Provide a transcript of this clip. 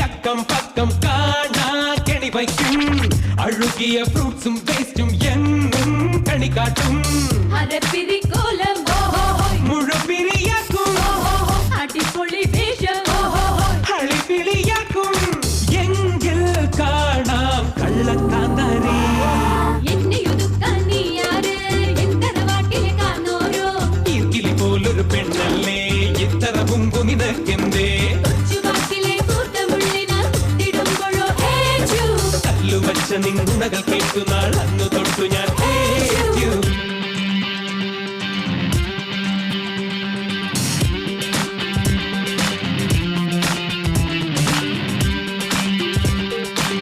அக்கம் பக்கம் காணா கெணி வைக்கும் அழுகிய ஃப்ரூட்ஸும் வேஸ்டும் என்னும் கனி காட்டும் அரப்பிரி கோலம் முழு பிரியாக்கும் அடிப்பொழி வேஷம் அழிப்பிலியாக்கும் எங்கில் காணாம் கள்ளக்காந்தாரி என்னையுதுக்கான் நீ யாரு எத்தர வாட்டிலே காணோரோ ഈർക്കിലി പോലൊരു പെണ്ണല്ലേ ഇത്തരവും നിനക്കെന്തേ കല്ലുവച്ച നിന്നുണകൾ കേട്ടു നാൾ അന്നു തൊട്ടു ഞാൻ